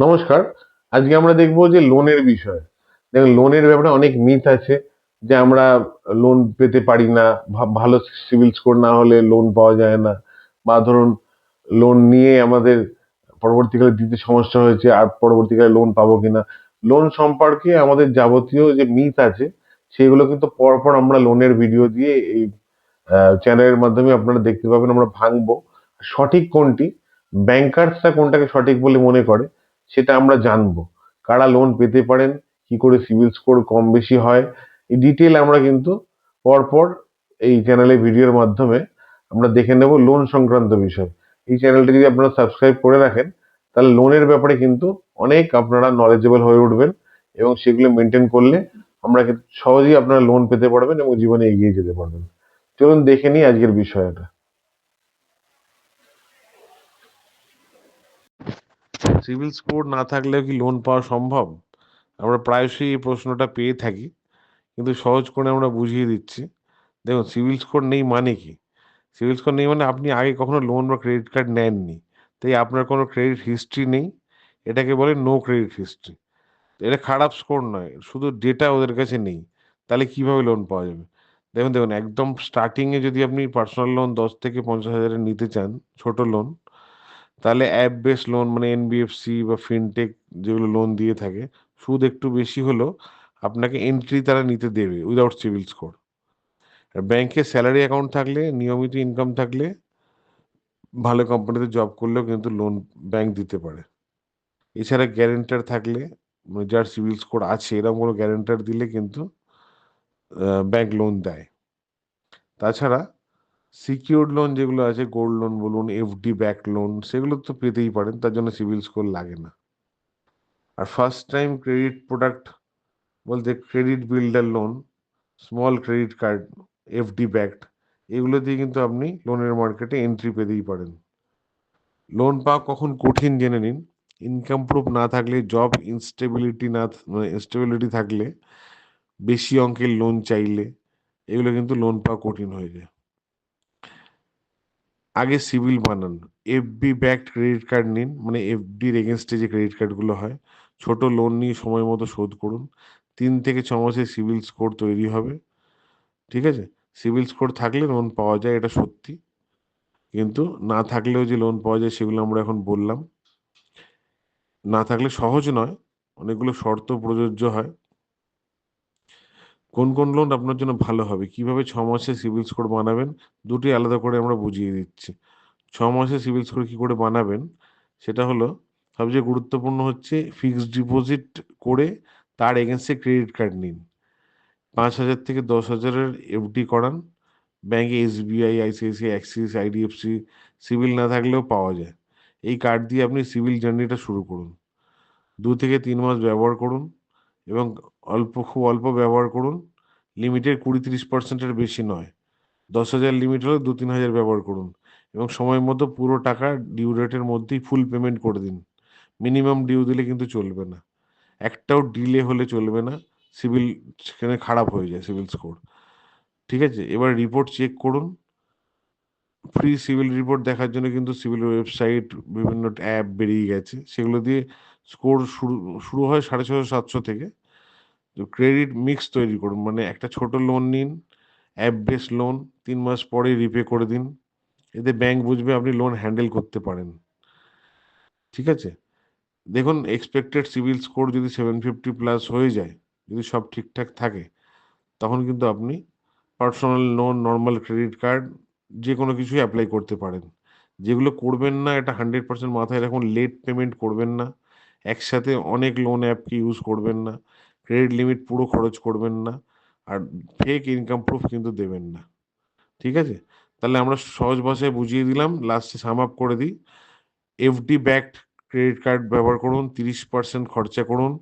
নমস্কার। আজকে আমরা দেখবো যে লোনের বিষয়। দেখুন, লোনের ব্যাপারে অনেক মিথ আছে যে আমরা লোন পেতে পারি না, ভালো সিবিল স্কোর না হলে লোন পাওয়া যায় না, বা ধরুন লোন নিয়ে আমাদের পরবর্তীকালে দিতে সমস্যা হয়েছে আর পরবর্তীকালে লোন পাবো কিনা। লোন সম্পর্কে আমাদের যাবতীয় যে মিথ আছে সেগুলো কিন্তু পরপর আমরা লোনের ভিডিও দিয়ে এই চ্যানেলের মাধ্যমে আপনারা দেখতে পাবেন। আমরা ভাঙবো সঠিক কোনটি, ব্যাংকার্সরা কোনটাকে সঠিক বলে মনে করে সেটা আমরা জানবো। কারা লোন পেতে পারেন, কি করে সিবিল স্কোর কম বেশি হয়, এই ডিটেল আমরা কিন্তু পরপর এই চ্যানেলে ভিডিওর মাধ্যমে আমরা দেখে নেব লোন সংক্রান্ত বিষয়। এই চ্যানেলটি যদি আপনারা সাবস্ক্রাইব করে রাখেন তাহলে লোনের ব্যাপারে কিন্তু অনেক আপনারা নলেজেবল হয়ে উঠবেন, এবং সেগুলো মেনটেন করলে আমরা কিন্তু সহজেই আপনারা লোন পেতে পারবেন এবং জীবনে এগিয়ে যেতে পারবেন। চলুন দেখে নিই আজকের বিষয়টা। সিভিল স্কোর না থাকলেও কি লোন পাওয়া সম্ভব? আমরা প্রায়শই এই প্রশ্নটা পেয়ে থাকি, কিন্তু সহজ করে আমরা বুঝিয়ে দিচ্ছি। দেখুন, সিভিল স্কোর নেই মানে কি? সিভিল স্কোর নেই মানে আপনি আগে কখনো লোন বা ক্রেডিট কার্ড নেননি, তাই আপনার কোনো ক্রেডিট হিস্ট্রি নেই। এটাকে বলে নো ক্রেডিট হিস্ট্রি। এটা খারাপ স্কোর নয়, শুধু ডেটা ওদের কাছে নেই। তাহলে কিভাবে লোন পাওয়া যাবে? দেখুন দেখুন, একদম স্টার্টিং এ যদি আপনি পার্সোনাল লোন 10 থেকে 50 হাজারের নিতে চান, ছোট লোন, তাহলে অ্যাপ বেস লোন মানে এনবিএফসি বা ফিনটেক যেগুলো লোন দিয়ে থাকে, সুদ একটু বেশি হলেও আপনাকে এন্ট্রি তারা নিতে দেবে উইদাউট সিভিল স্কোর। আর ব্যাংকে স্যালারি অ্যাকাউন্ট থাকলে, নিয়মিত ইনকাম থাকলে, ভালো কোম্পানিতে জব করলেও কিন্তু লোন ব্যাংক দিতে পারে। এছাড়া গ্যারেন্টার থাকলে, মানে যার সিভিল স্কোর আছে এরকম কোনো গ্যারেন্টার দিলে কিন্তু ব্যাংক লোন দেয়। তাছাড়া সিকিউরড লোন যেগুলো আছে, গোল্ড লোন বলুন, এফডি ব্যাক লোন, সেগুলো তো পেতেই পারেন, তার জন্য সিভিল স্কোর লাগে না। আর ফার্স্ট টাইম ক্রেডিট প্রোডাক্ট বলতে credit builder loan, small credit card, FD backed, এগুলো দিয়ে কিন্তু আপনি লোনের মার্কেটে এন্ট্রি পেতেই পারেন। লোন পাওয়া কখন কঠিন জেনে নিন। ইনকাম প্রুফ না থাকলে, জব ইনস্টেবিলিটি না মানে ইনস্টেবিলিটি থাকলে, বেশি অঙ্কের লোন চাইলে, এগুলো কিন্তু লোন পাওয়া কঠিন হয়ে যায়। আগে সিভিল বানান। এফবি ব্যাকড ক্রেডিট কার্ড নিন, মানে এফডির এগেনস্টে যে ক্রেডিট কার্ডগুলো হয়। ছোট লোন নিয়ে সময় মতো শোধ করুন। 3 থেকে 6 মাসে সিভিল স্কোর তৈরি হবে। ঠিক আছে? সিভিল স্কোর থাকলে লোন পাওয়া যায়, এটা সত্যি। কিন্তু না থাকলেও যে লোন পাওয়া যায় সেগুলো আমরা এখন বললাম। না থাকলে সহজ নয়, অনেকগুলো শর্ত প্রযোজ্য হয়। কোন কোন লোন আপনার জন্য ভালো হবে, কিভাবে 6 মাসে সিভিল স্কোর বানাবেন, দুটি আলাদা করে আমরা বুঝিয়ে দিচ্ছি। 6 মাসে সিভিল স্কোর কি করে বানাবেন, সেটা হলো, সবচেয়ে গুরুত্বপূর্ণ হচ্ছে ফিক্সড ডিপোজিট করে তার এগেনস্টে ক্রেডিট কার্ড নিন। 5,000 থেকে 10,000-এর এফডি করান। ব্যাংকে SBI, ICICI, Axis, IDFC civil না থাকলেও পাওয়া যায়। এই কার্ড দিয়ে আপনি সিভিল জার্নিটা শুরু করুন। 2 থেকে 3 মাস ব্যবহার করুন, এবং খুব অল্প ব্যবহার করুন। লিমিটের 20-30%-এর বেশি নয়। 10,000 লিমিট হলে 2-3 হাজার ব্যবহার করুন, এবং সময় মতো পুরো টাকা ডিউ ডেটের মধ্যেই ফুল পেমেন্ট করে দিন। মিনিমাম ডিউ দিলে কিন্তু চলবে না, একটাও ডিলে হলে চলবে না। সিভিল সেখানে খারাপ হয়ে যায় সিভিল স্কোর। ঠিক আছে? এবার রিপোর্ট চেক করুন। ফ্রি সিভিল রিপোর্ট দেখার জন্য কিন্তু সিভিল ওয়েবসাইট, বিভিন্ন অ্যাপ বেরিয়ে গেছে, সেগুলো দিয়ে স্কোর শুরু শুরু হয় 650-700 থেকে। তো ক্রেডিট মিক্স তৈরি করুন, মানে একটা ছোট লোন নিন, অ্যাপ বেস লোন, 3 মাস পরে রিপে করে দিন। এতে ব্যাংক বুঝবে আপনি লোন হ্যান্ডেল করতে পারেন। ঠিক আছে? দেখুন, এক্সপেক্টেড সিভিল স্কোর যদি 750 প্লাস হয়ে যায়, যদি সব ঠিকঠাক থাকে, তখন কিন্তু আপনি personal loan, normal credit card, যে কোনো কিছুই অ্যাপ্লাই করতে পারেন। যেগুলো করবেন না, এটা 100% মাথায় রাখুন। লেট পেমেন্ট করবেন না, একসাথে অনেক লোন অ্যাপকে ইউজ করবেন না, ক্রেডিট লিমিট পুরো খরচ করবেন না, আর ফেক ইনকাম প্রুফ কিন্তু দেবেন না। ঠিক আছে? তাহলে আমরা সহজ ভাষায় বুঝিয়ে দিলাম, লাস্টে সাম আপ করে দিই। এফডি ব্যাকড ক্রেডিট কার্ড ব্যবহার করুন, 30% খরচা করুন,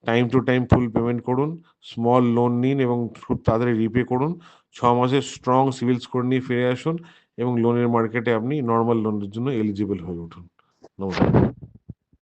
time to time full payment করুন, স্মল লোন নিন এবং খুব তাড়াতাড়ি রিপে করুন। 6 মাসের স্ট্রং সিভিল স্কোর নিয়ে ফিরে আসুন, এবং লোনের মার্কেটে আপনি নর্মাল লোনের জন্য এলিজিবল হয়ে উঠুন। নমস্কার।